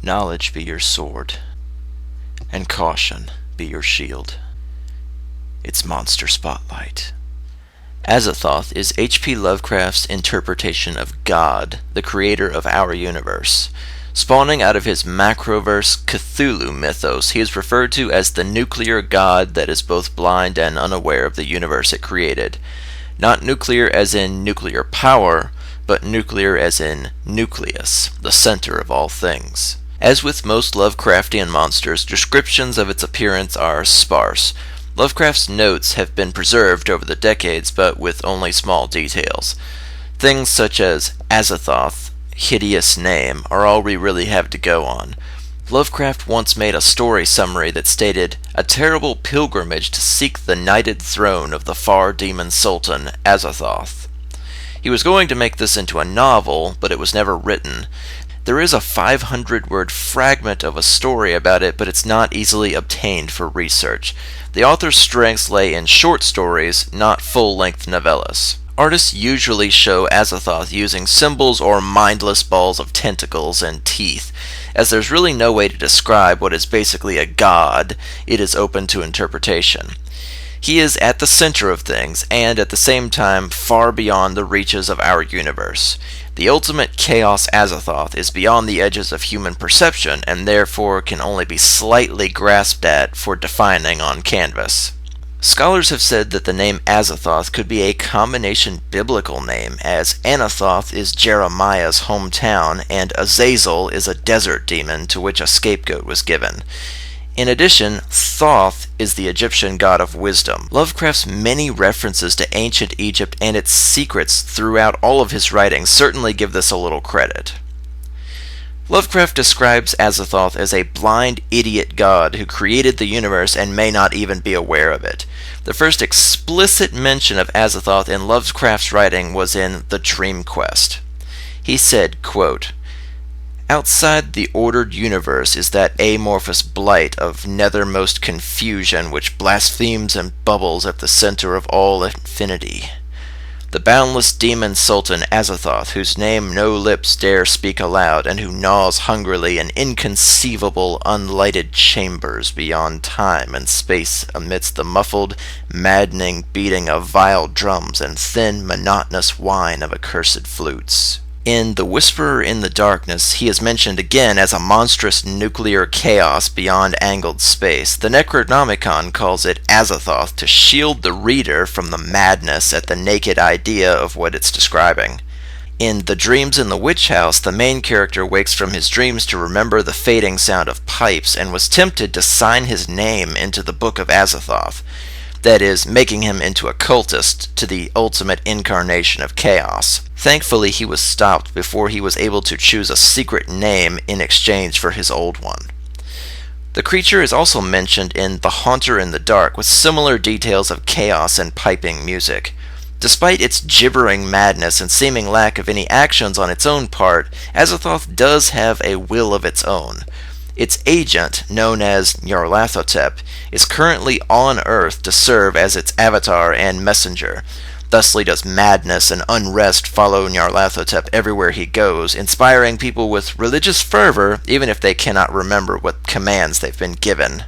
Knowledge be your sword, and caution be your shield. It's Monster Spotlight. Azathoth is H.P. Lovecraft's interpretation of God, the creator of our universe. Spawning out of his macroverse Cthulhu mythos, he is referred to as the nuclear god that is both blind and unaware of the universe it created. Not nuclear as in nuclear power, but nuclear as in nucleus, the center of all things. As with most Lovecraftian monsters, descriptions of its appearance are sparse. Lovecraft's notes have been preserved over the decades, but with only small details. Things such as Azathoth, hideous name, are all we really have to go on. Lovecraft once made a story summary that stated, "A terrible pilgrimage to seek the knighted throne of the far demon sultan, Azathoth." He was going to make this into a novel, but it was never written. There is a 500-word fragment of a story about it, but it's not easily obtained for research. The author's strengths lay in short stories, not full-length novellas. Artists usually show Azathoth using symbols or mindless balls of tentacles and teeth. As there's really no way to describe what is basically a god, it is open to interpretation. He is at the center of things, and at the same time far beyond the reaches of our universe. The ultimate chaos Azathoth is beyond the edges of human perception, and therefore can only be slightly grasped at for defining on canvas. Scholars have said that the name Azathoth could be a combination biblical name, as Anathoth is Jeremiah's hometown, and Azazel is a desert demon to which a scapegoat was given. In addition, Thoth is the Egyptian god of wisdom. Lovecraft's many references to ancient Egypt and its secrets throughout all of his writings certainly give this a little credit. Lovecraft describes Azathoth as a blind idiot god who created the universe and may not even be aware of it. The first explicit mention of Azathoth in Lovecraft's writing was in the Dreamquest. He said, quote, "Outside the ordered universe is that amorphous blight of nethermost confusion which blasphemes and bubbles at the center of all infinity. The boundless demon sultan Azathoth, whose name no lips dare speak aloud, and who gnaws hungrily in inconceivable unlighted chambers beyond time and space amidst the muffled, maddening beating of vile drums and thin, monotonous whine of accursed flutes." In The Whisperer in the Darkness, he is mentioned again as a monstrous nuclear chaos beyond angled space. The Necronomicon calls it Azathoth to shield the reader from the madness at the naked idea of what it's describing. In The Dreams in the Witch House, the main character wakes from his dreams to remember the fading sound of pipes and was tempted to sign his name into the Book of Azathoth. That is, making him into a cultist to the ultimate incarnation of chaos. Thankfully, he was stopped before he was able to choose a secret name in exchange for his old one. The creature is also mentioned in The Haunter in the Dark, with similar details of chaos and piping music. Despite its gibbering madness and seeming lack of any actions on its own part, Azathoth does have a will of its own. Its agent, known as Nyarlathotep, is currently on Earth to serve as its avatar and messenger. Thusly does madness and unrest follow Nyarlathotep everywhere he goes, inspiring people with religious fervor even if they cannot remember what commands they've been given.